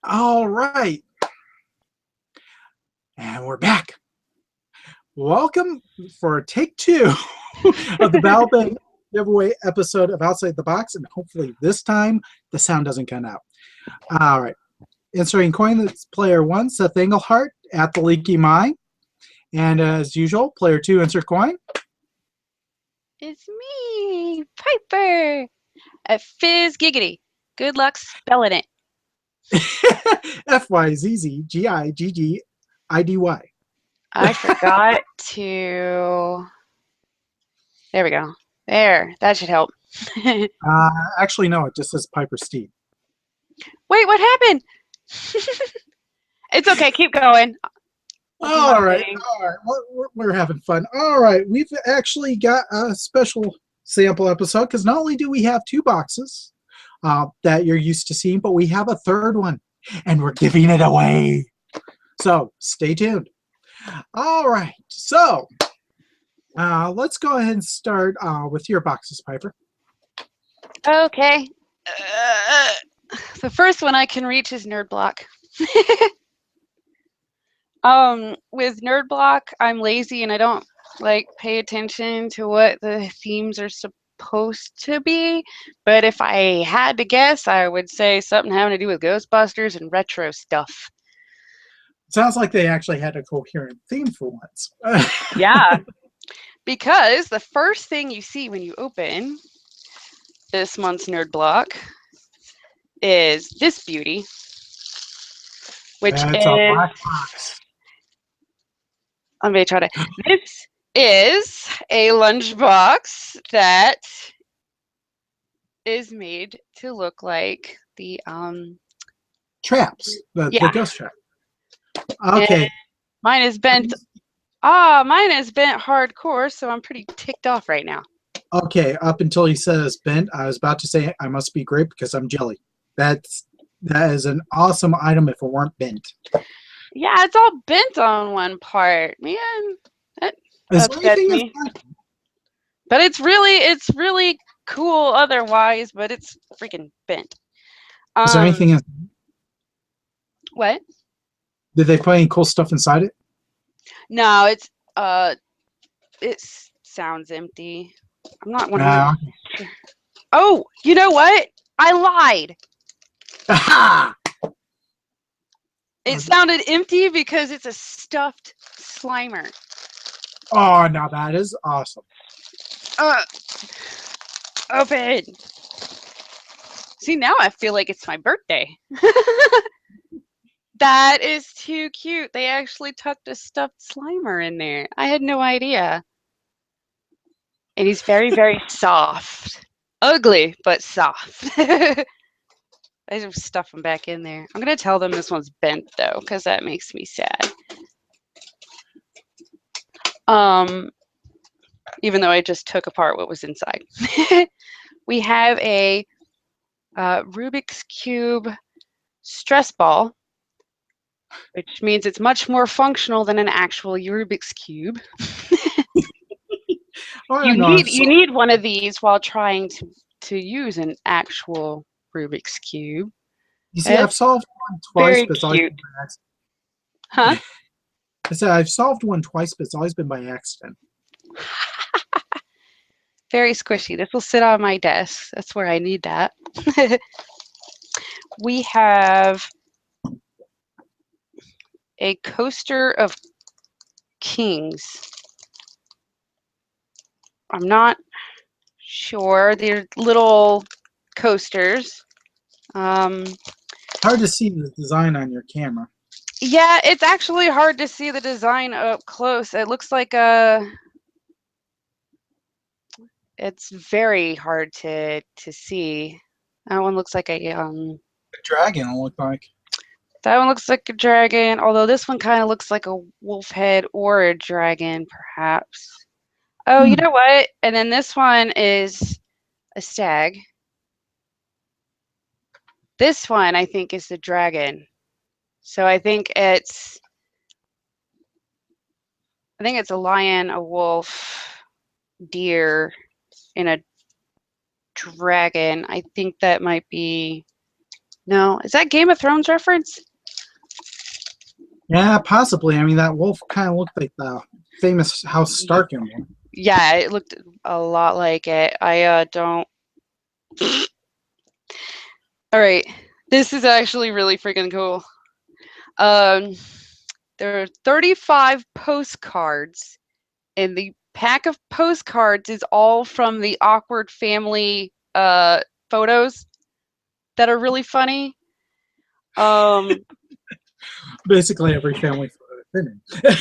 All right, and we're back. Welcome for take two of the Battle Bank giveaway episode of Outside the Box, and hopefully this time the sound doesn't cut out. All right, inserting coin, that's player one, Seth Engelhart at the Leaky Mine. And as usual, player two, insert coin. It's me, Piper, at Fizz Giggity. Good luck spelling it. FYZZGIGGIDY. I forgot to. There we go. There, that should help. Actually, no, it just says Piper Steve. Wait, what happened? It's okay, keep going. All right. We're having fun. All right, we've actually got a special sample episode because not only do we have two boxes that you're used to seeing, but we have a third one, and we're giving it away. So stay tuned. All right, so let's go ahead and start with your boxes, Piper. Okay. The first one I can reach is Nerd Block. With Nerd Block, I'm lazy and I don't pay attention to what the themes are supposed to be. But if I had to guess, I would say something having to do with Ghostbusters and retro stuff. Sounds like they actually had a coherent theme for once. Yeah, because the first thing you see when you open this month's Nerd Block is this beauty, which is a black box. I'm going to try to. This is a lunchbox that is made to look like the traps, the ghost trap. Okay. And mine is bent. Mine is bent hardcore, so I'm pretty ticked off right now. Okay, up until he says bent, I was about to say I must be great because I'm jelly. That is an awesome item if it weren't bent. Yeah, it's all bent on one part, man. That upsets me. But it's really cool otherwise. But it's freaking bent. Is there anything else? What? Did they put any cool stuff inside it? No, it sounds empty. I'm not 100%. Oh, you know what? I lied. Aha! It sounded empty because it's a stuffed Slimer. Oh, now that is awesome. Open. See, now I feel like it's my birthday. That is too cute. They actually tucked a stuffed Slimer in there. I had no idea. And he's very, very soft. Ugly, but soft. I just stuff them back in there. I'm going to tell them this one's bent, though, because that makes me sad. Even though I just took apart what was inside. We have a Rubik's Cube stress ball, which means it's much more functional than an actual Rubik's Cube. You need one of these while trying to use an actual Rubik's Cube. You see, I've solved one twice, but it's always been by accident. Huh? I said I've solved one twice, but it's always been by accident. Very squishy. This will sit on my desk. That's where I need that. We have a coaster of kings. I'm not sure. They're little coasters. Hard to see the design on your camera. Yeah, it's actually hard to see the design up close. It looks like it's very hard to see. That one looks like a dragon, it'll look like. That one looks like a dragon, although this one kind of looks like a wolf head or a dragon, perhaps. Oh, you know what? And then this one is a stag. This one, I think, is the dragon. So I think it's a lion, a wolf, deer, and a dragon. I think that might be No, is that Game of Thrones reference? Yeah, possibly. I mean, that wolf kind of looked like the famous House Stark emblem. Yeah, it looked a lot like it. I don't. All right, this is actually really freaking cool. There are 35 postcards, and the pack of postcards is all from the Awkward Family photos that are really funny. Basically, every family photo.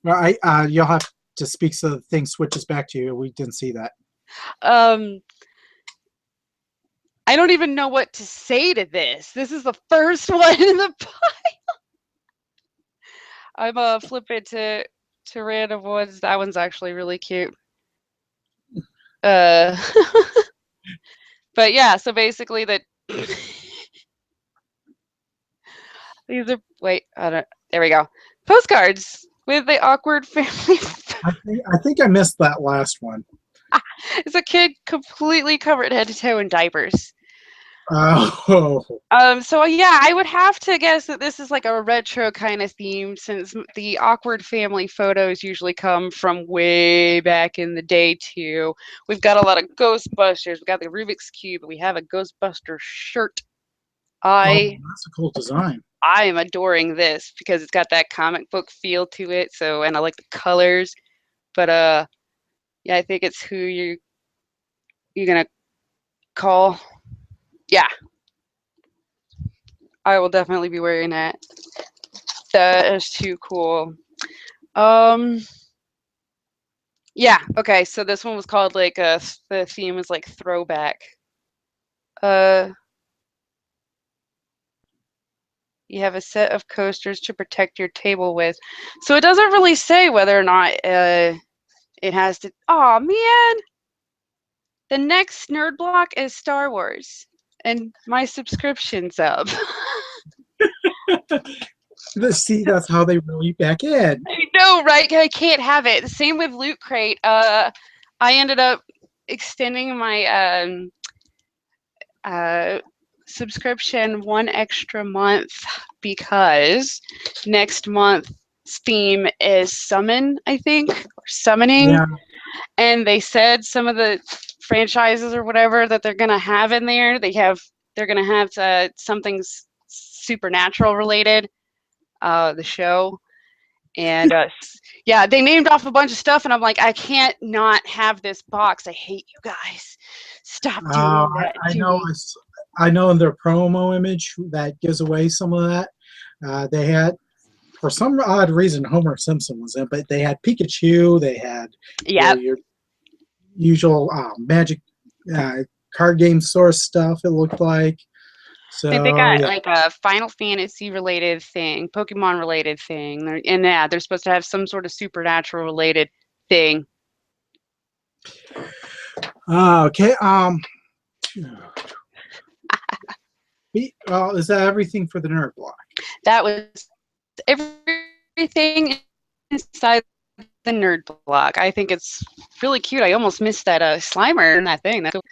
Well, you'll have to speak so the thing switches back to you. We didn't see that. Um, I don't even know what to say to this. This is the first one in the pile. I'm flipping to random ones. That one's actually really cute. But yeah, so basically that these are I don't there we go. Postcards with the Awkward Family. I think I missed that last one. It's a kid completely covered head to toe in diapers. Oh. So yeah, I would have to guess that this is like a retro kind of theme, since the Awkward Family photos usually come from way back in the day too. We've got a lot of Ghostbusters. We've got the Rubik's Cube. We have a Ghostbuster shirt. That's a cool design. I am adoring this because it's got that comic book feel to it. So, and I like the colors. But yeah, I think it's who you're gonna call. Yeah, I will definitely be wearing that. That is too cool. Yeah, okay, so this one was called like the theme was like throwback. You have a set of coasters to protect your table with. So it doesn't really say whether or not it has to. Oh man, the next nerd block is Star Wars, and my subscription's up. See, that's how they reel you back in. I know, right? I can't have it. Same with Loot Crate. I ended up extending my subscription one extra month because next month's theme is summon, I think, or summoning. Yeah. And they said some of the franchises or whatever that they're gonna have in there, they're gonna have something supernatural related, the show. And yeah, they named off a bunch of stuff, and I'm like, I can't not have this box. I hate you guys. Stop doing that. I know in their promo image that gives away some of that. They had, for some odd reason, Homer Simpson was in, but they had Pikachu. They had your usual Magic card game source stuff. It looked like. So I think they got like a Final Fantasy related thing, Pokemon related thing, and yeah, they're supposed to have some sort of supernatural related thing. Okay. Is that everything for the nerd block? That was everything inside the nerd block. I think it's really cute. I almost missed that Slimer in that thing. That's cool.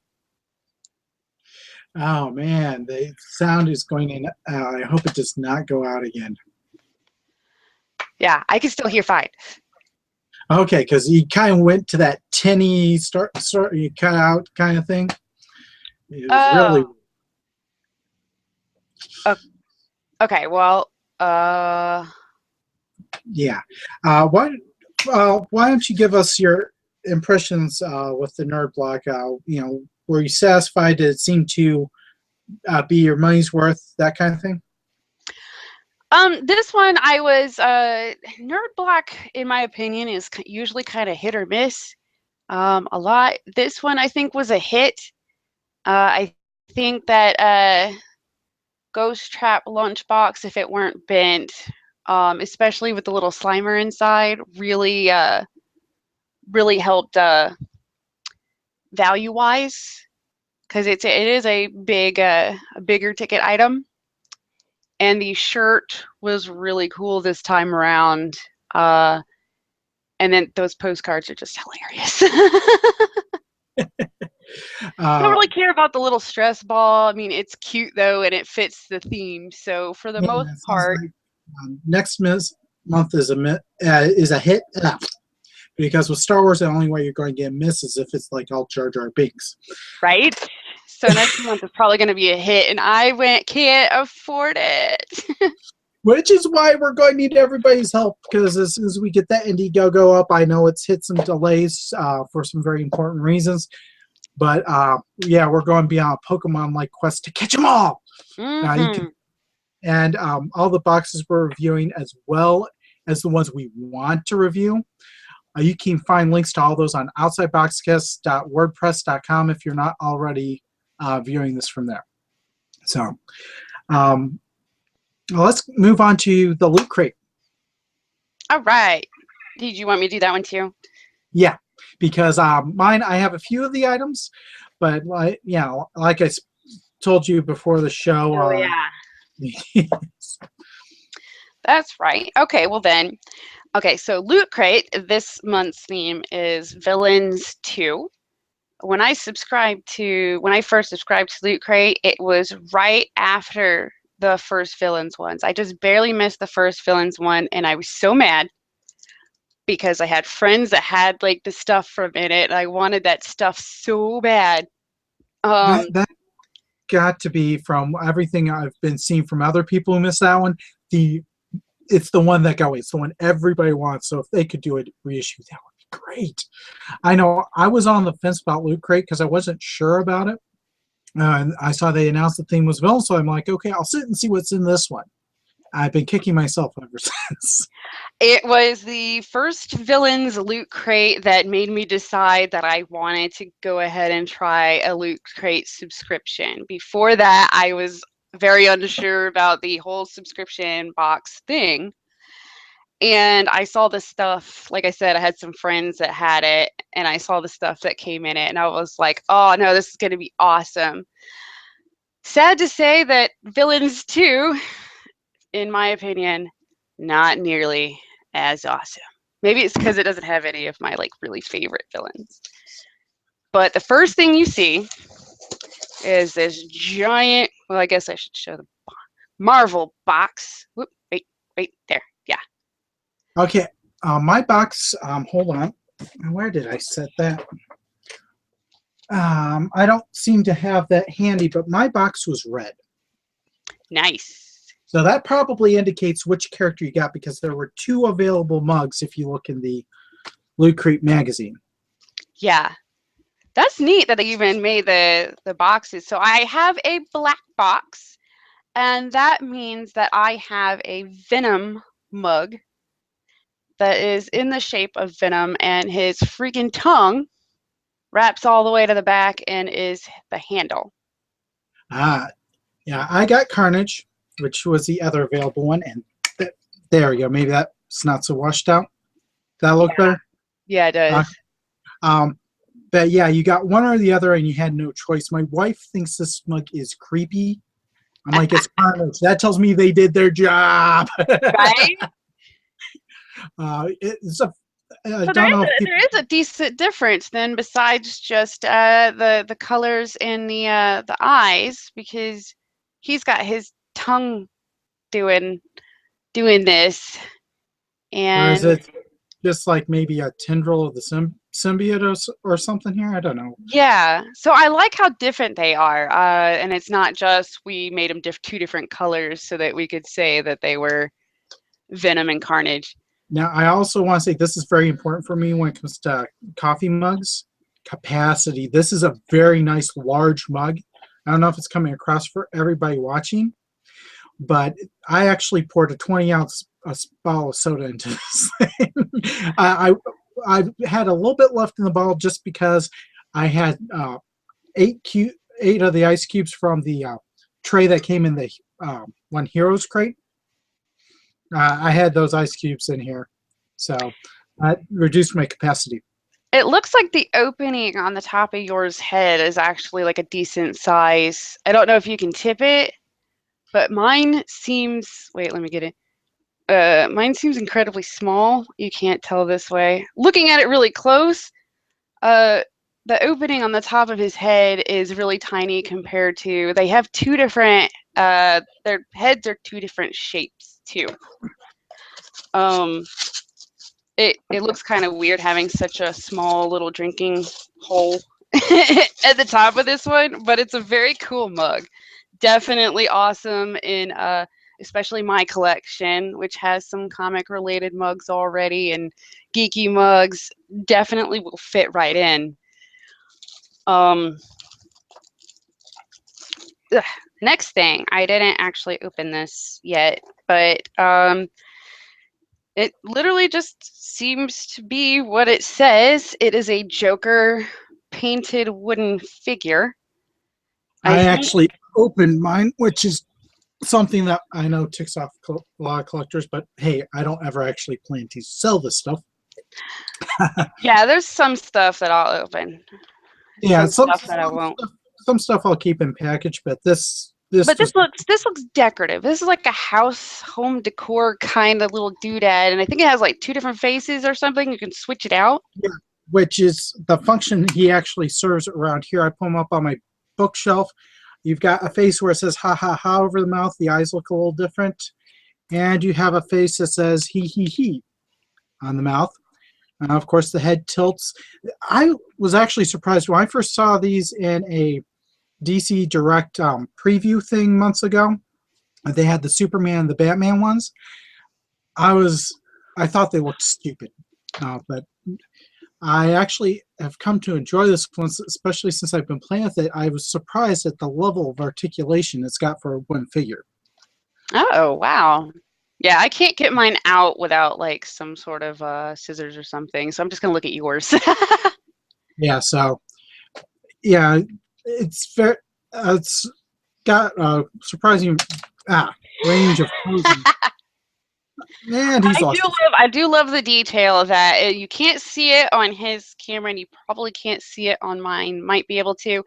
Oh man, the sound is going in. I hope it does not go out again. Yeah, I can still hear fine. Okay, because he kind of went to that tinny start you cut out kind of thing. It was really. Okay, well, yeah. Why don't you give us your impressions with the nerd block? Were you satisfied? Did it seem to be your money's worth? That kind of thing. This one I was nerd block, in my opinion, is usually kind of hit or miss. A lot. This one I think was a hit. I think that Ghost Trap lunchbox, if it weren't bent, especially with the little Slimer inside, really helped value wise, because it is a bigger ticket item. And the shirt was really cool this time around. And then those postcards are just hilarious. I don't Uh, really care about the little stress ball. I mean, it's cute though, and it fits the theme. So for the yeah, most it sounds part, like next month is a hit because with Star Wars, the only way you're going to get a miss is if it's like all Jar Jar Binks. right? So next month is probably going to be a hit, and can't afford it. Which is why we're going to need everybody's help because as soon as we get that Indiegogo up, I know it's hit some delays for some very important reasons. But yeah, we're going to be on a Pokemon-like quest to catch them all. You can, and all the boxes we're reviewing, as well as the ones we want to review. You can find links to all those on outsideboxcast.wordpress.com if you're not already viewing this from there. So let's move on to the Loot Crate. All right. Did you want me to do that one too? Yeah, because mine, I have a few of the items, but like I told you before the show. Oh, yeah. That's right. Okay, well then. Okay, so Loot Crate, this month's theme is Villains 2. When I first subscribed to Loot Crate, it was right after the first Villains ones. I just barely missed the first Villains one, and I was so mad because I had friends that had like the stuff from in it, and I wanted that stuff so bad. That got to be, from everything I've been seeing from other people who missed that one, it's the one that got away. It's the one everybody wants. So if they could do it, reissue, that would be great. I know I was on the fence about Loot Crate because I wasn't sure about it. And I saw they announced the theme was Villain, so I'm like, okay, I'll sit and see what's in this one. I've been kicking myself ever since. It was the first Villains Loot Crate that made me decide that I wanted to go ahead and try a Loot Crate subscription. Before that, I was very unsure about the whole subscription box thing. And I saw the stuff, like I said, I had some friends that had it, and I saw the stuff that came in it, and I was like, oh no, this is going to be awesome. Sad to say that Villains 2, in my opinion, not nearly as awesome. Maybe it's because it doesn't have any of my like really favorite villains. But the first thing you see is this giant, well, I guess I should show the Marvel box. Whoop, wait, there. Yeah. Okay, my box, hold on. Where did I set that? I don't seem to have that handy, but my box was red. Nice. So that probably indicates which character you got because there were 2 available mugs if you look in the Loot Crate magazine. Yeah. That's neat that they even made the boxes. So I have a black box, and that means that I have a Venom mug that is in the shape of Venom, and his freaking tongue wraps all the way to the back and is the handle. Yeah, I got Carnage, which was the other available one, and there we go. Maybe that's not so washed out. That look better? Yeah, it does. But yeah, you got one or the other, and you had no choice. My wife thinks this mug is creepy. I'm like, it's Carnage. That tells me they did their job. Right? It's a. So there is a decent difference then, besides just the colors in the eyes, because he's got his tongue doing this, and or is it just like maybe a tendril of the symbiote or something here? I don't know. Yeah, so I like how different they are, and it's not just we made them 2 different colors so that we could say that they were Venom and Carnage. Now, I also want to say this is very important for me when it comes to coffee mugs. Capacity. This is a very nice large mug. I don't know if it's coming across for everybody watching, but I actually poured a 20-ounce bottle of soda into this thing. I had a little bit left in the bottle just because I had 8 of the ice cubes from the tray that came in the one Heroes crate. I had those ice cubes in here, so that reduced my capacity. It looks like the opening on the top of yours head is actually like a decent size. I don't know if you can tip it, but mine seems, wait, let me get it. Mine seems incredibly small. You can't tell this way. Looking at it really close, the opening on the top of his head is really tiny compared to, they have two different, their heads are two different shapes too. It looks kind of weird having such a small little drinking hole at the top of this one, but it's a very cool mug. Definitely awesome in especially my collection, which has some comic related mugs already, and geeky mugs definitely will fit right in. Next thing, I didn't actually open this yet, but it literally just seems to be what it says. It is a Joker painted wooden figure. I actually opened mine, which is something that I know ticks off a lot of collectors, but hey, I don't ever actually plan to sell this stuff. Yeah, there's some stuff that I'll open. Yeah, some stuff that I won't. Some stuff I'll keep in package, but this looks decorative. This is like a home decor kind of little doodad, and I think it has like two different faces or something. You can switch it out. Yeah, which is the function he actually serves around here. I pull him up on my bookshelf. You've got a face where it says ha ha ha over the mouth. The eyes look a little different. And you have a face that says he on the mouth. And of course the head tilts. I was actually surprised when I first saw these in a DC Direct preview thing months ago. They had the Superman and the Batman ones. I thought they looked stupid. But I actually have come to enjoy this one, especially since I've been playing with it. I was surprised at the level of articulation it's got for one figure. Oh, wow. Yeah, I can't get mine out without like some sort of scissors or something. So I'm just going to look at yours. Yeah, so, yeah, it's got a surprising range of poses. And he's awesome. I do love the detail of that. You can't see it on his camera, and you probably can't see it on mine. Might be able to,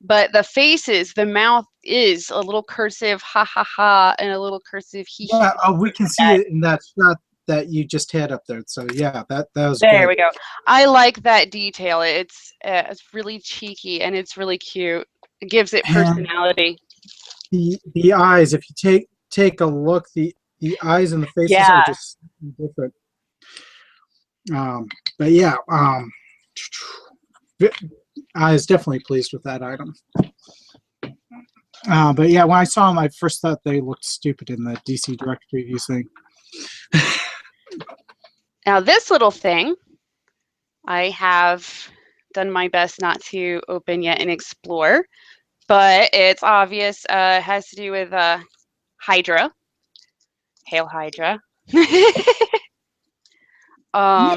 but the faces, the mouth is a little cursive ha ha ha, and a little cursive he. Yeah, we can see it in that shot that you just had up there. So yeah, that was there. Good. We go. I like that detail. It's really cheeky and it's really cute. It gives it personality. And the eyes, if you take a look, the eyes and the faces are just different. But yeah, I was definitely pleased with that item. But yeah, when I saw them, I first thought they looked stupid in the DC Direct preview thing. Now this little thing, I have done my best not to open yet and explore, but it's obvious. It has to do with Hydra. Hail Hydra. In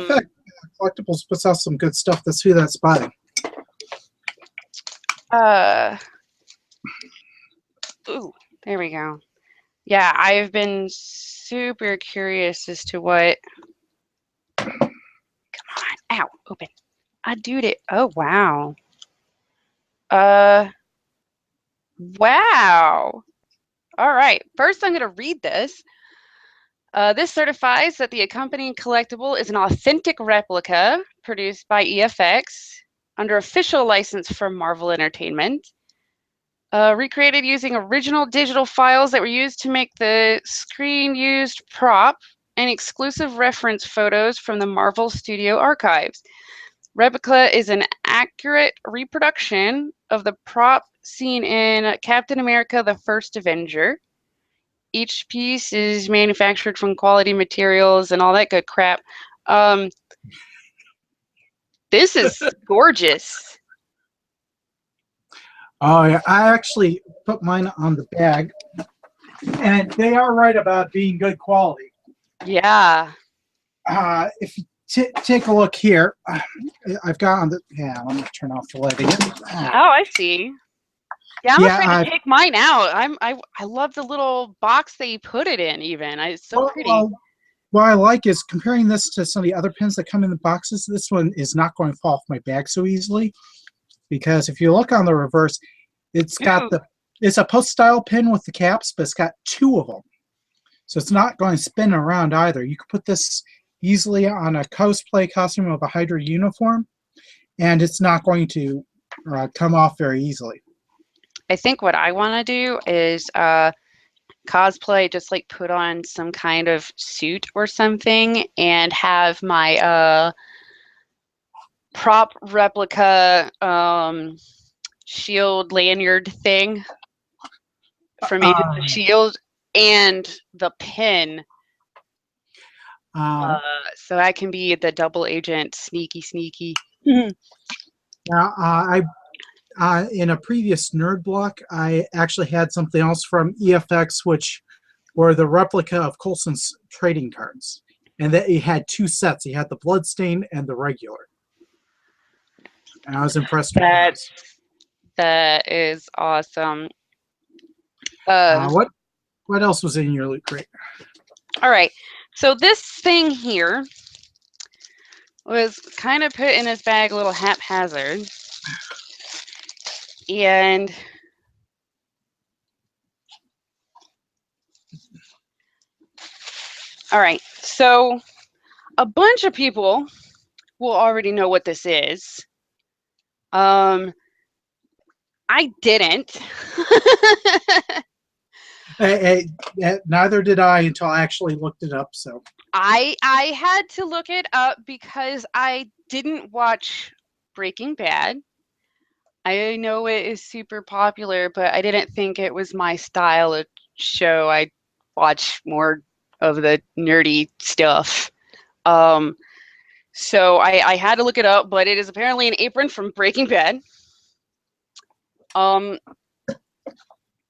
fact, Collectibles puts out some good stuff. Let's see that spotting. Ooh, there we go. Yeah, I've been super curious as to what. Come on, ow, open. I did it. Oh wow. Wow. All right. First, I'm going to read this. This certifies that the accompanying collectible is an authentic replica produced by EFX under official license from Marvel Entertainment. Recreated using original digital files that were used to make the screen-used prop and exclusive reference photos from the Marvel Studio archives. Replica is an accurate reproduction of the prop seen in Captain America: The First Avenger. Each piece is manufactured from quality materials and all that good crap. This is gorgeous. Oh yeah, I actually put mine on the bag, and they are right about being good quality. Yeah. If you take a look here, I've got on the. Yeah, let me turn off the light again. Oh, I see. Yeah, I'm afraid to take mine out. I love the little box that you put it in. Even it's so pretty. What I like is comparing this to some of the other pins that come in the boxes. This one is not going to fall off my bag so easily, because if you look on the reverse, it's got it's a post style pin with the caps, but it's got two of them, so it's not going to spin around either. You could put this easily on a cosplay costume of a Hydra uniform, and it's not going to come off very easily. I think what I want to do is cosplay, just like put on some kind of suit or something and have my prop replica shield lanyard thing from Agents of S.H.I.E.L.D. and the pin. So I can be the double agent, sneaky. Now, in a previous nerd block, I actually had something else from EFX, which were the replica of Coulson's trading cards. And that he had two sets. He had the Bloodstain and the regular. And I was impressed with those. That is awesome. What else was in your loot crate? All right. So this thing here was kind of put in his bag a little haphazard. And all right, so a bunch of people will already know what this is. I didn't. Neither did I until I actually looked it up. So I had to look it up because I didn't watch Breaking Bad. I know it is super popular, but I didn't think it was my style of show. I watch more of the nerdy stuff. So I had to look it up, but it is apparently an apron from Breaking Bad.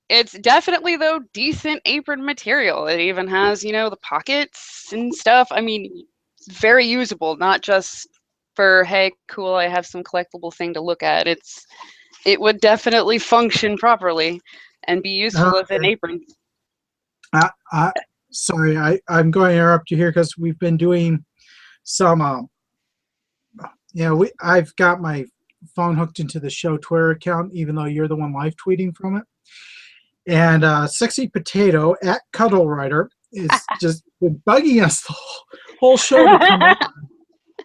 It's definitely, though, decent apron material. It even has, the pockets and stuff. I mean, it's very usable, not just for, hey, cool, I have some collectible thing to look at. It would definitely function properly and be useful as an apron. Sorry, I'm going to interrupt you here because we've been doing some, I've got my phone hooked into the show Twitter account, even though you're the one live tweeting from it. And Sexy Potato at Cuddle Rider is just been bugging us the whole show to come up.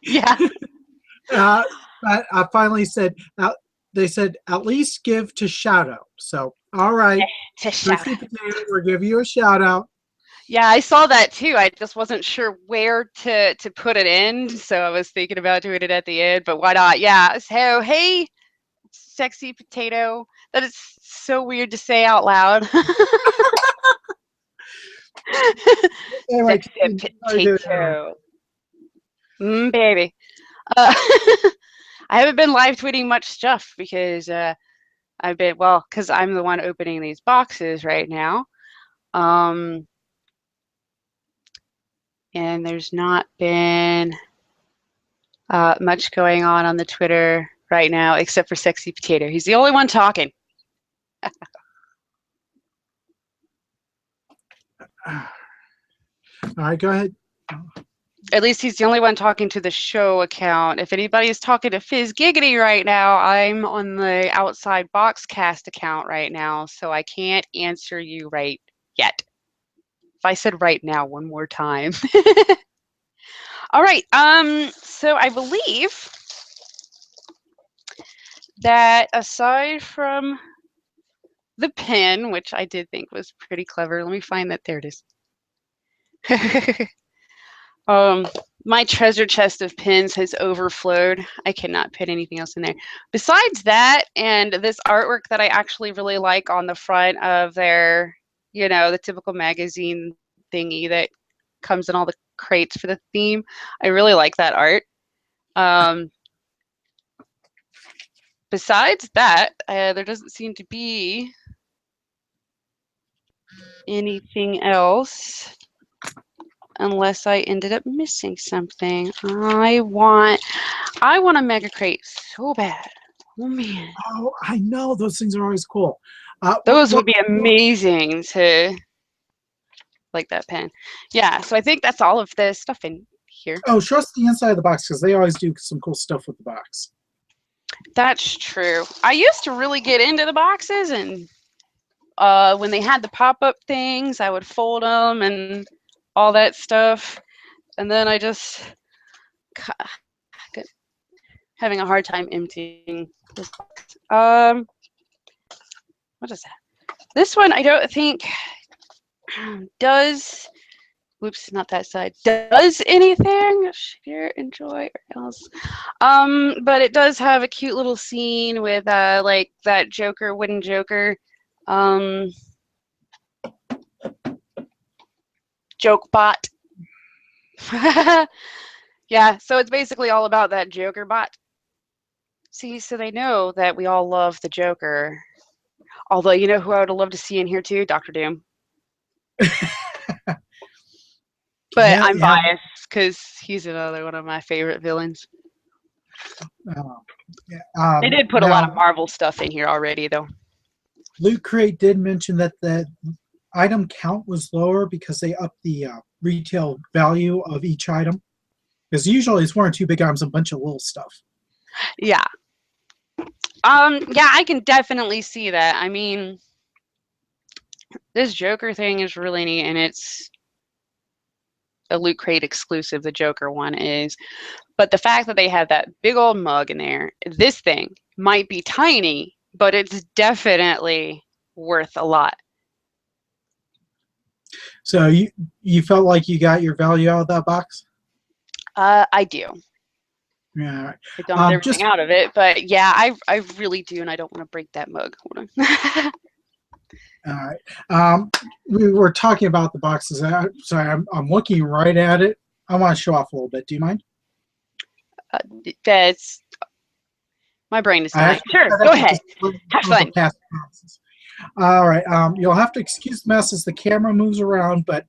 Yeah. I finally said, they said, at least give to shout out. So, all right. Sexy Potato, we'll give you a shout out. Yeah, I saw that too. I just wasn't sure where to put it in. So I was thinking about doing it at the end, but why not? Yeah. So, hey, Sexy Potato. That is so weird to say out loud. Anyway, Sexy Potato. Baby. I haven't been live tweeting much stuff because because I'm the one opening these boxes right now. And there's not been much going on the Twitter right now except for Sexy Potato. He's the only one talking. All right, go ahead. At least he's the only one talking to the show account. If anybody is talking to Fizz Giggity right now, I'm on the Outside Boxcast account right now, so I can't answer you right yet. If I said right now one more time. All right, so I believe that aside from the pin, which I did think was pretty clever, let me find that. There it is. My treasure chest of pins has overflowed. I cannot put anything else in there. Besides that, and this artwork that I actually really like on the front of their, the typical magazine thingy that comes in all the crates for the theme. I really like that art. Besides that, there doesn't seem to be anything else. Unless I ended up missing something. I want a mega crate so bad. Oh man. Oh, I know, those things are always cool. Those would be amazing to like that pen. Yeah, so I think that's all of the stuff in here. Oh, show us the inside of the box because they always do some cool stuff with the box. That's true. I used to really get into the boxes, and when they had the pop-up things, I would fold them and all that stuff, and then I just having a hard time emptying this box. What is that? This one I don't think does. Whoops, not that side. Does anything? Share, enjoy, or else. But it does have a cute little scene with like that Joker, wooden Joker. Joke bot. Yeah, so it's basically all about that Joker bot. See, so they know that we all love the Joker. Although, you know who I would love to see in here too? Dr. Doom. But Yeah, I'm yeah. biased because he's another one of my favorite villains. They did put a lot of Marvel stuff in here already, though. Loot Crate did mention that the item count was lower because they upped the retail value of each item. Because usually it's one or two big items, a bunch of little stuff. Yeah. Yeah, I can definitely see that. I mean, this Joker thing is really neat, and it's a Loot Crate exclusive, the Joker one is. But the fact that they have that big old mug in there, this thing might be tiny, but it's definitely worth a lot. So you felt like you got your value out of that box? I do. Yeah. I dumped everything out of it, but yeah, I really do, and I don't want to break that mug. Hold on. All right. We were talking about the boxes. Sorry, I'm looking right at it. I want to show off a little bit. Do you mind? That's my brain is dying. Sure, go ahead. Have fun. All right. You'll have to excuse the mess as the camera moves around, but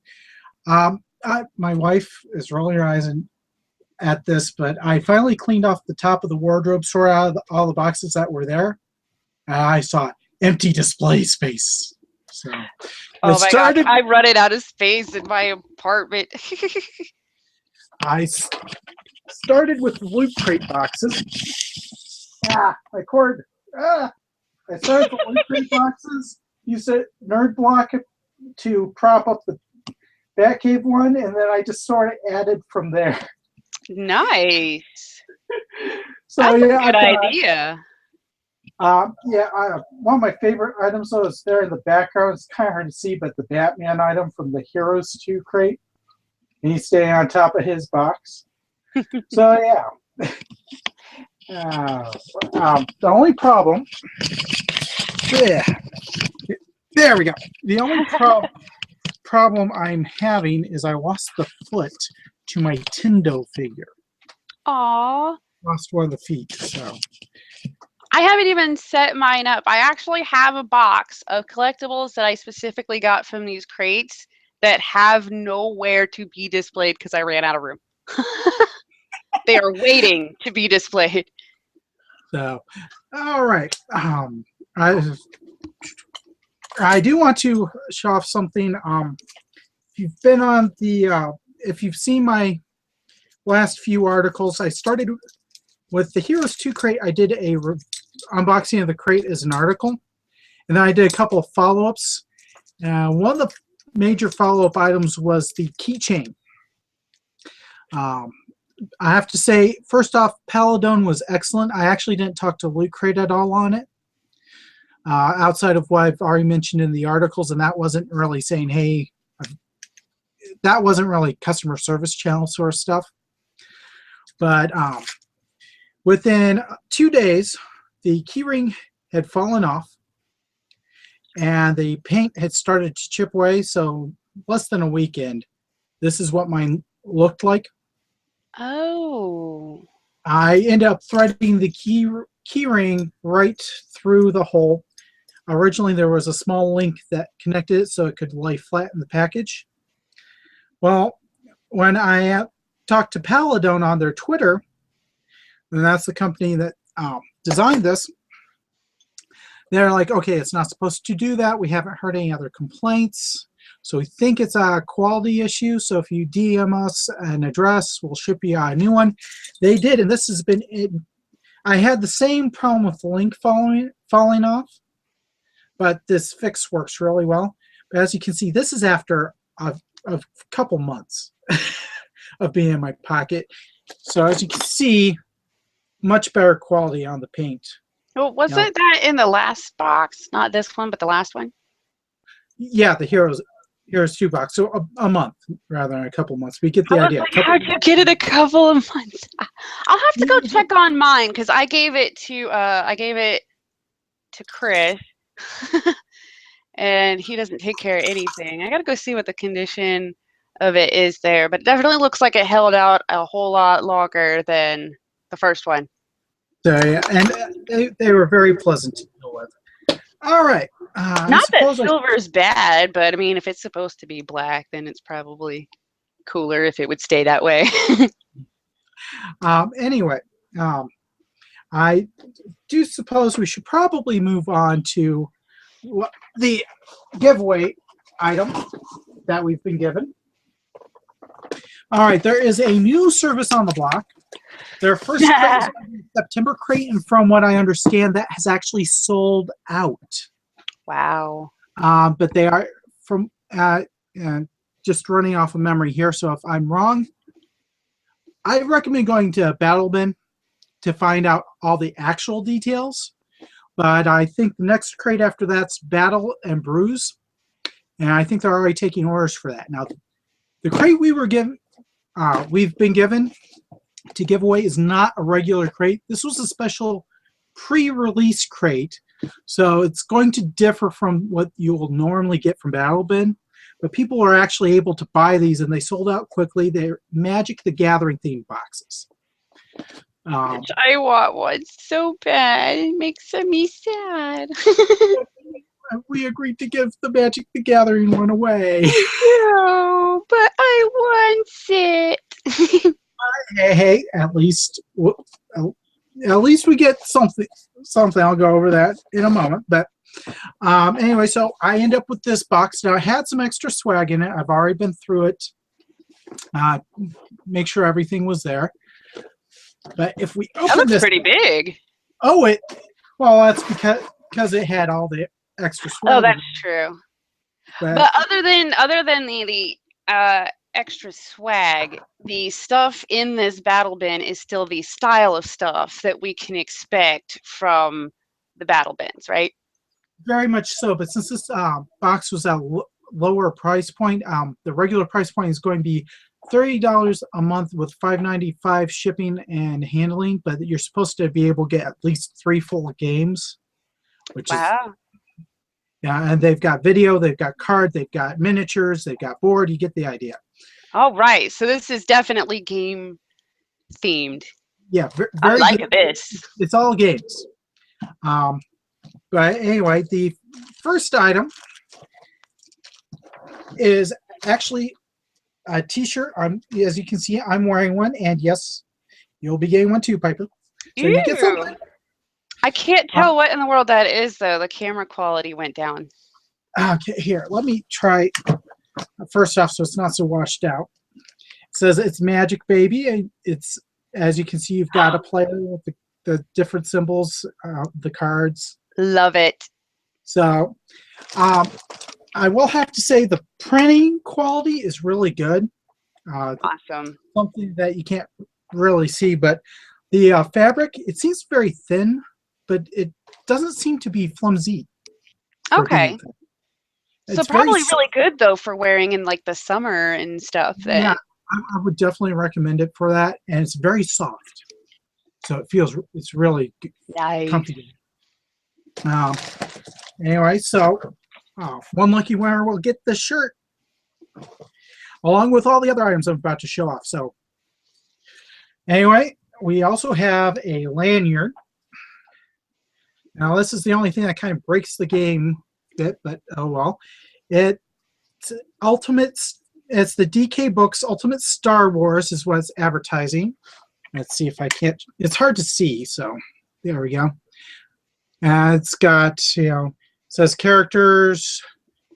my wife is rolling her eyes at this, but I finally cleaned off the top of the wardrobe, sorted out all the boxes that were there, and I saw empty display space. So oh my gosh, I run it out of space in my apartment. I started with the Loot Crate boxes. My cord. I started with the Loot Crate boxes. Used a nerd block to prop up the Batcave one, and then I just sort of added from there. Nice. So that's yeah, a good idea. One of my favorite items though is there in the background. It's kind of hard to see, but the Batman item from the Heroes 2 crate. And he's staying on top of his box. So yeah. The only problem. There we go. The only problem I'm having is I lost the foot to my Tindo figure. Aww. Lost one of the feet. So. I haven't even set mine up. I actually have a box of collectibles that I specifically got from these crates that have nowhere to be displayed because I ran out of room. They are waiting to be displayed. So, all right. I do want to show off something. If you've been on the, if you've seen my last few articles, I started with the Heroes 2 crate. I did a unboxing of the crate as an article, and then I did a couple of follow-ups. One of the major follow-up items was the keychain. I have to say, first off, Paladone was excellent. I actually didn't talk to Loot Crate at all on it, outside of what I've already mentioned in the articles, and that wasn't really saying, hey, that wasn't really customer service channel sort of stuff. But within 2 days, the keyring had fallen off, and the paint had started to chip away, so less than a weekend. This is what mine looked like. Oh. I ended up threading the keyring right through the hole. Originally, there was a small link that connected it so it could lay flat in the package. Well, when I talked to Paladone on their Twitter, and that's the company that designed this, they're like, okay, it's not supposed to do that. We haven't heard any other complaints. So we think it's a quality issue. So if you DM us an address, we'll ship you a new one. They did, and this has been it. I had the same problem with the link falling off, but this fix works really well. But as you can see, this is after a couple months of being in my pocket. So as you can see, much better quality on the paint. Well, wasn't that in the last box? Not this one, but the last one? Yeah, the Heroes 2 box. So a month rather than a couple months. We get I the was idea. like, how'd you get it a couple of months? I'll have to go check on mine because I gave it to Chris, and he doesn't take care of anything. I gotta go see what the condition of it is there, but it definitely looks like it held out a whole lot longer than the first one. So yeah, and they were very pleasant to deal with. All right. Not that silver is bad, but I mean, if it's supposed to be black, then it's probably cooler if it would stay that way. Anyway, I do suppose we should probably move on to the giveaway item that we've been given. All right, there is a new service on the block. Their first crate is September crate, and from what I understand, that has actually sold out. Wow. But they are from just running off of memory here. So if I'm wrong, I recommend going to BattleBin to find out all the actual details. But I think the next crate after that's Battle and Brews, and I think they're already taking orders for that. Now, the crate we were given, we've been given to give away is not a regular crate. This was a special pre-release crate, so it's going to differ from what you will normally get from BattleBin. But people are actually able to buy these, and they sold out quickly. They're Magic the Gathering themed boxes. I want one so bad. It makes me sad. We agreed to give the Magic the Gathering one away. No, but I want it. Hey, at least we get something. I'll go over that in a moment. But anyway, so I end up with this box. Now, I had some extra swag in it. I've already been through it. Make sure everything was there. But if we open that looks this, pretty big. Oh, well, that's because it had all the extra swag. Oh, that's true. But other than the extra swag, the stuff in this BattleBin is still the style of stuff that we can expect from the BattleBins, right? Very much so. But since this box was at lower price point, the regular price point is going to be $30 a month with $5.95 shipping and handling. But you're supposed to be able to get at least 3 full games, which is. Yeah, and they've got video, they've got card, they've got miniatures, they've got board. You get the idea. All right, so this is definitely game themed. Yeah, I like this. It's all games. But anyway, the first item is actually a T-shirt. As you can see, I'm wearing one, and yes, you'll be getting one too, Piper. So you get something. I can't tell what in the world that is, though. The camera quality went down. Okay, here, let me try. First off, so it's not so washed out. It says it's Magic Baby, and it's, as you can see, you've got a player with the different symbols, the cards. Love it. So, I will have to say the printing quality is really good. Awesome. Something that you can't really see, but the fabric, it seems very thin, but it doesn't seem to be flimsy. Okay. So probably really good, though, for wearing in, like, the summer and stuff. Yeah, I would definitely recommend it for that, and it's very soft. So it's really nice. Comfy. Anyway, so one lucky winner will get this shirt, along with all the other items I'm about to show off. So anyway, we also have a lanyard. Now, this is the only thing that kind of breaks the game bit, but oh well. It's the DK Books Ultimate Star Wars is what it's advertising. Let's see if I can't. It's hard to see, so there we go. It's got, says characters,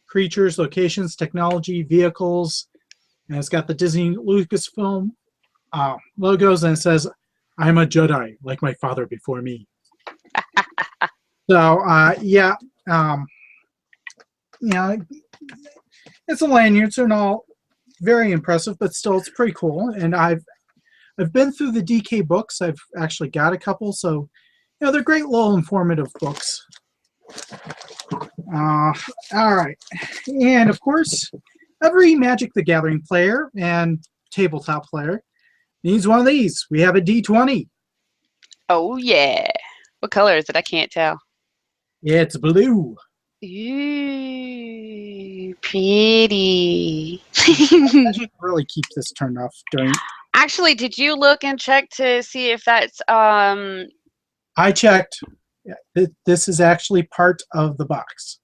creatures, locations, technology, vehicles, and it's got the Disney Lucasfilm logos, and it says, "I'm a Jedi, like my father before me." So, yeah, it's a lanyard, so not very impressive, but still, it's pretty cool. And I've I've been through the DK books. I've actually got a couple, so they're great little informative books. All right, and of course, every Magic the Gathering player and tabletop player needs one of these. We have a D20. Oh yeah. What color is it? I can't tell. It's blue. Ooh, pretty. I should really keep this turned off during. Actually, did you look and check to see if that's I checked. This is actually part of the box.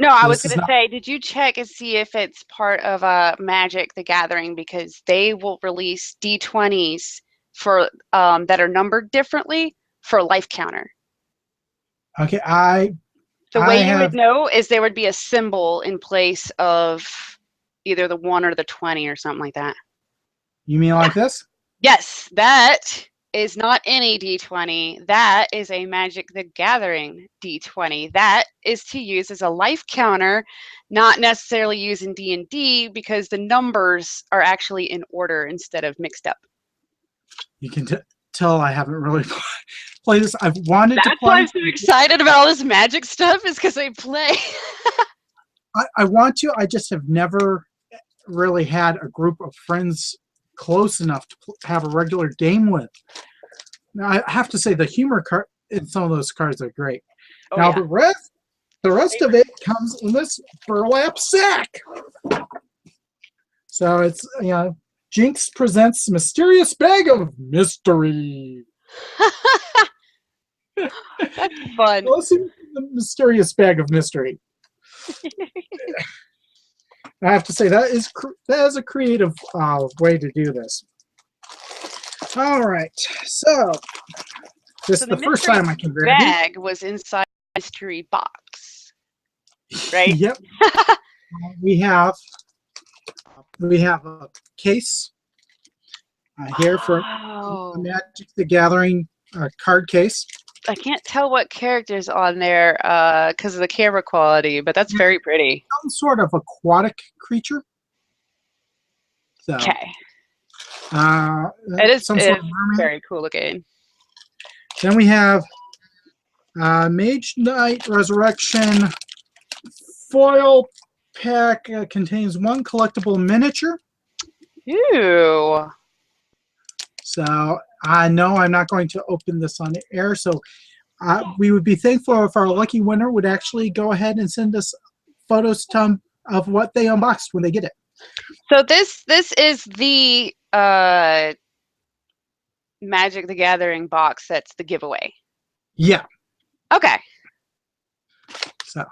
No, I was This is going to not- say, did you check and see if it's part of Magic the Gathering, because they will release D20s for that are numbered differently for a life counter. Okay, The way you have- would know is there would be a symbol in place of either the 1 or the 20 or something like that. You mean like this? Yes, that is not any D20. That is a Magic the Gathering D20. That is to use as a life counter, not necessarily used in D&D, because the numbers are actually in order instead of mixed up. You can tell I haven't really played this. I've wanted to That's play. why I'm so excited about all this Magic stuff, is because I play. I want to. I just have never really had a group of friends close enough to have a regular game with. Now, I have to say the humor card in some of those cards are great. Oh, Now yeah. the rest of it comes in this burlap sack. So it's Jinx presents Mysterious Bag of Mystery. That's fun. Listen to the Mysterious Bag of Mystery. I have to say that is a creative way to do this. All right, so this is the first time I can grab it. Bag was inside the mystery box, right? Yep. we have a case here for Wow. Magic the Gathering card case. I can't tell what character's on there because of the camera quality, but that's very pretty. Some sort of aquatic creature. So, Okay. it is some sort of merman. Very cool looking. Then we have Mage Knight Resurrection foil pack. Contains one collectible miniature. Ooh. So I know I'm not going to open this on the air. So we would be thankful if our lucky winner would actually go ahead and send us photos of what they unboxed when they get it. So this is the Magic the Gathering box that's the giveaway. Yeah. Okay. So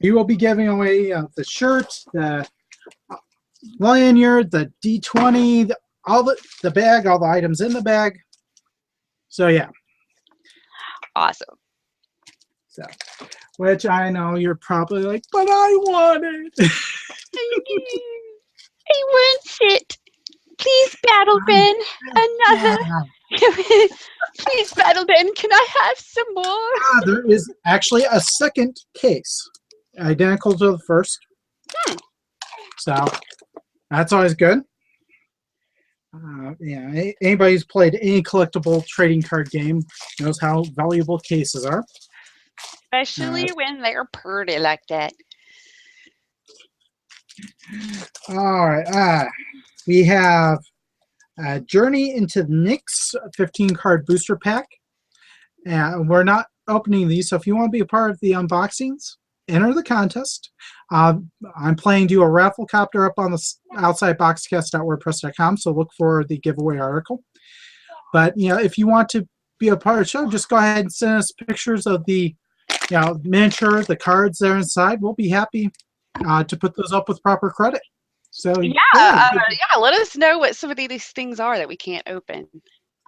we will be giving away the shirt, the lanyard, the D20, the bag, all the items in the bag. So yeah. Awesome. So, which I know you're probably like, but I want it. I want it. Please, Battle Ben. Another. Please, Battle Ben. Can I have some more? There is actually a second case, identical to the first. So that's always good. Yeah, anybody who's played any collectible trading card game knows how valuable cases are. Especially when they're pretty like that. All right. We have Journey into the Nyx 15-card booster pack. We're not opening these, so if you want to be a part of the unboxings, enter the contest. I'm planning to do a raffle copter up on the outside boxcast.wordpress.com, so look for the giveaway article. But if you want to be a part of the show, just go ahead and send us pictures of the miniature, the cards there inside. We'll be happy to put those up with proper credit. So yeah, let us know what some of these things are that we can't open.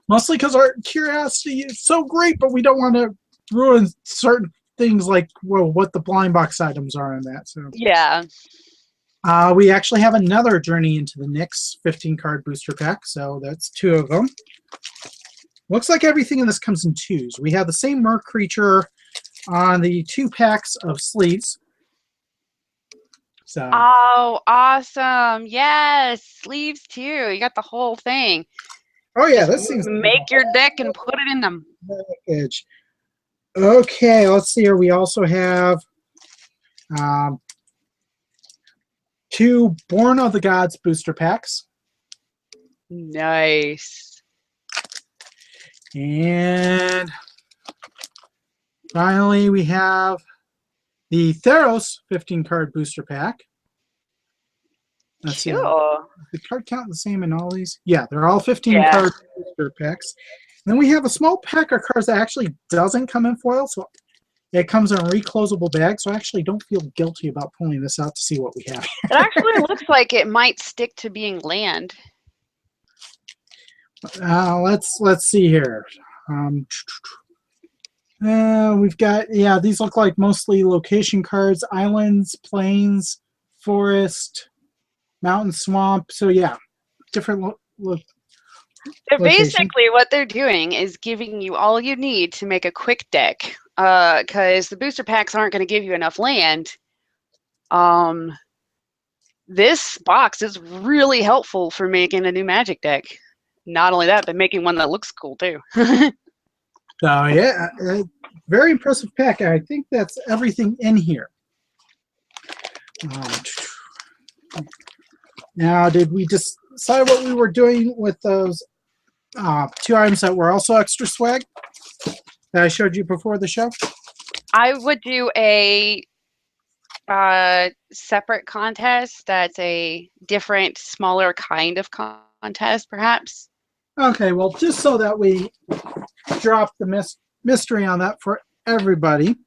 Mostly because our curiosity is so great, but we don't want to ruin certain things like what the blind box items are in that. So yeah. We actually have another Journey into the Nyx 15-card booster pack, so that's 2 of them. Looks like everything in this comes in 2s. We have the same Mer creature on the 2 packs of sleeves. So, Oh, awesome. Yes, sleeves too. You got the whole thing. oh yeah, Just this seems to be make your deck and put it in them. the package. Okay, let's see here. We also have um, 2 Born of the Gods booster packs. Nice. And finally, we have the Theros 15 card booster pack. Let's see. Cool. The card count the same in all these? Yeah, they're all 15 Yeah. card booster packs. And then we have a small pack of cards that actually doesn't come in foil, so it comes in a reclosable bag. So I actually don't feel guilty about pulling this out to see what we have. It actually looks like it might stick to being land. Let's see here. We've got, yeah, these look like mostly location cards: islands, plains, forest, mountain, swamp. So yeah, different location. Basically, what they're doing is giving you all you need to make a quick deck. Because the booster packs aren't going to give you enough land. This box is really helpful for making a new Magic deck. Not only that, but making one that looks cool too. So yeah, very impressive pack. I think that's everything in here. Now, did we decide what we were doing with those 2 items that were also extra swag that I showed you before the show? I would do a separate contest that's a different, smaller kind of contest, perhaps. Okay, well, just so that we drop the mystery on that for everybody,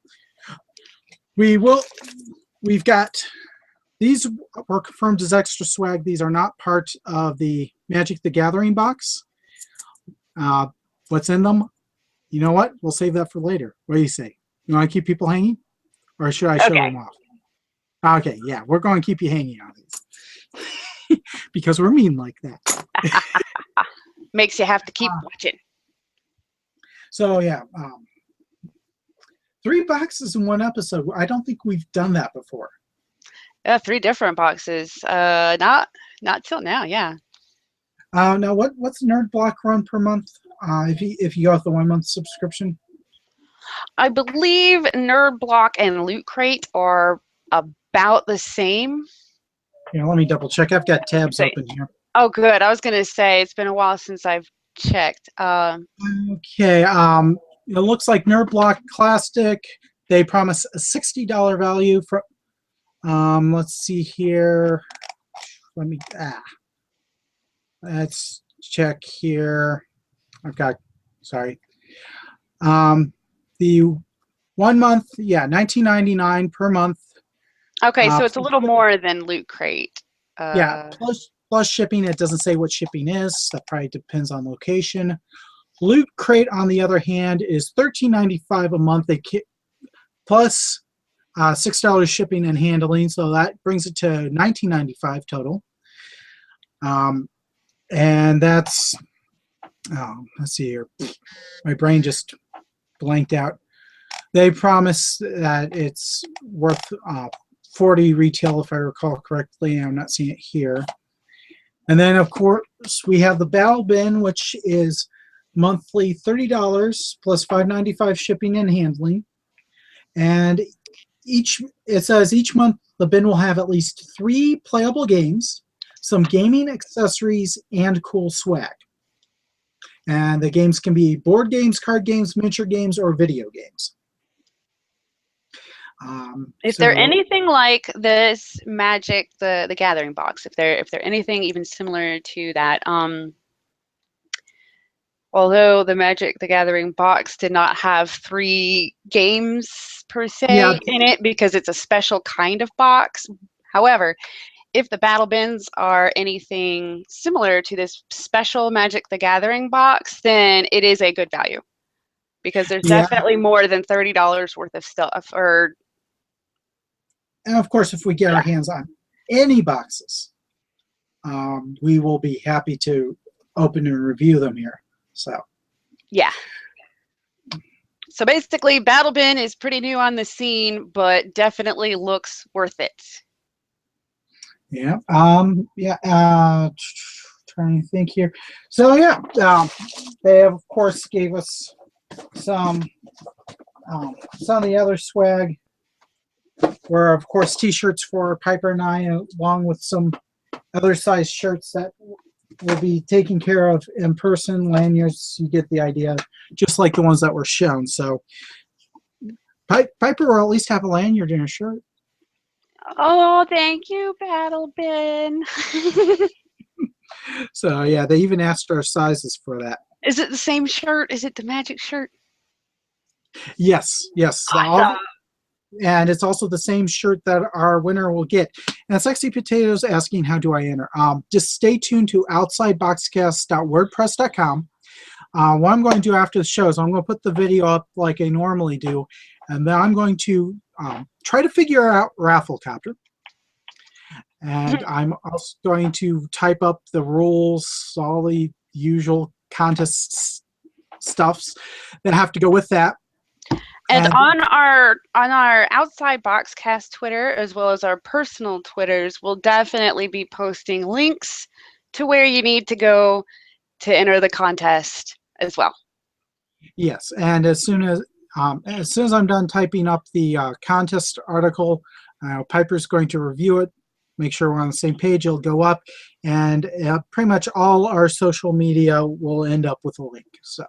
we've got these were confirmed as extra swag. These are not part of the Magic the Gathering box. What's in them? You know what? We'll save that for later. What do you say? You want to keep people hanging? Or should I show them off? Okay, yeah, we're going to keep you hanging on these. Because we're mean like that. Makes you have to keep watching. So, yeah. 3 boxes in one episode. I don't think we've done that before. Yeah, 3 different boxes. Not till now, yeah. Now, what's Nerd Block run per month? If you go with the 1 month subscription, I believe Nerd Block and Loot Crate are about the same. Yeah, let me double check. I've got tabs open here. Oh, good. I was gonna say it's been a while since I've checked. Okay. It looks like Nerd Block Classic. They promise a $60 value for. Let's see here. Let's check here. Sorry. The 1 month, yeah, $19.99 per month. Okay, so it's a little more than Loot Crate. Yeah, plus shipping. It doesn't say what shipping is. That probably depends on location. Loot Crate, on the other hand, is $13.95 a month. Plus $6 shipping and handling, so that brings it to $19.95 total. And that's, let's see here. My brain just blanked out. They promise that it's worth 40 retail, if I recall correctly. I'm not seeing it here. And then, of course, we have the Battle Bin, which is monthly $30 plus $5.95 shipping and handling. And it says each month the bin will have at least 3 playable games, some gaming accessories, and cool swag. And the games can be board games, card games, miniature games, or video games. If they're anything like this Magic the Gathering box, if they're anything even similar to that, although the Magic the Gathering box did not have 3 games per se in it because it's a special kind of box. However, if the battle bins are anything similar to this special Magic the Gathering box, then it is a good value because there's definitely more than $30 worth of stuff. And of course, if we get our hands on any boxes, we will be happy to open and review them here. So, yeah. So basically, Battle Bin is pretty new on the scene, but definitely looks worth it. Yeah. Yeah. Trying to think here. So yeah, they of course gave us some some of the other swag. Were of course T-shirts for Piper and I, along with some other size shirts that will be taken care of in person. Lanyards, you get the idea, just like the ones that were shown. So Piper will at least have a lanyard in a shirt. Oh, thank you, Battle Bin. So yeah, they even asked our sizes for that. Is it the same shirt? Is it the magic shirt? Yes, yes. Awesome. And it's also the same shirt that our winner will get. And Sexy Potatoes asking, how do I enter? Just stay tuned to outsideboxcast.wordpress.com. What I'm going to do after the show is I'm going to put the video up like I normally do, and then I'm going to try to figure out Rafflecopter. And I'm also going to type up the rules, all the usual contest stuffs that have to go with that. And on our Outside Boxcast Twitter, as well as our personal Twitters, we'll definitely be posting links to where you need to go to enter the contest as well. Yes, and as soon as I'm done typing up the contest article, Piper's going to review it, make sure we're on the same page. It'll go up, and pretty much all our social media will end up with a link. So.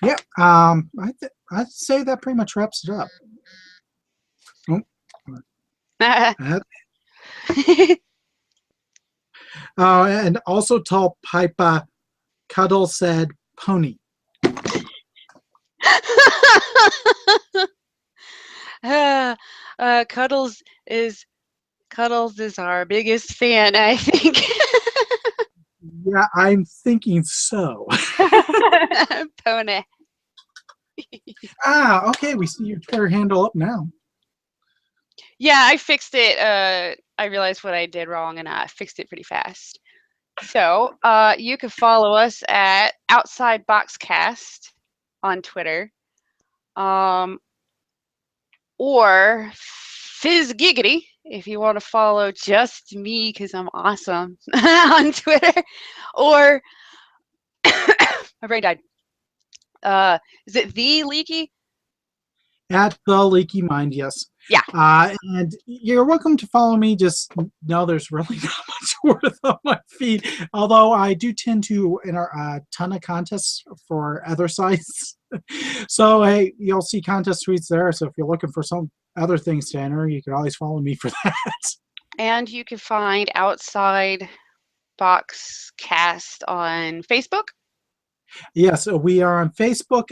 Yeah, I'd say that pretty much wraps it up. And also tell Piper, Cuddle said pony. Cuddles is our biggest fan, I think. Yeah, I'm thinking so. Pony. Okay, we see your Twitter handle up now. Yeah, I fixed it. I realized what I did wrong, and I fixed it pretty fast. So you can follow us at Outside Boxcast on Twitter, or Fizz Giggity if you want to follow just me because I'm awesome on Twitter, or my brain died. Is it The Leaky? At The Leaky Mind, yes. Yeah. And you're welcome to follow me. Just know there's really not much worth on my feed. Although I do tend to enter a ton of contests for other sites. So, hey, you'll see contest tweets there. So if you're looking for some other things to enter, you can always follow me for that. And you can find Outside Boxcast on Facebook. Yes, we are on Facebook.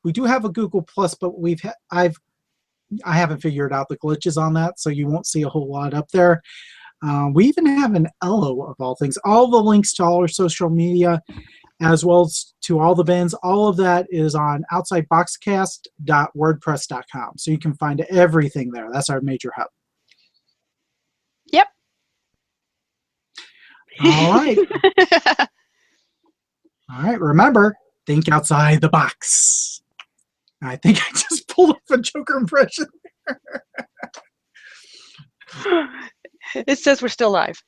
We do have a Google Plus, but I haven't figured out the glitches on that, so you won't see a whole lot up there. We even have an Ello of all things. All the links to all our social media, as well as to all the bins, all of that is on outsideboxcast.wordpress.com. So you can find everything there. That's our major hub. Yep. All right. All right. Remember, think outside the box. I think I just pulled off a Joker impression. It says we're still live.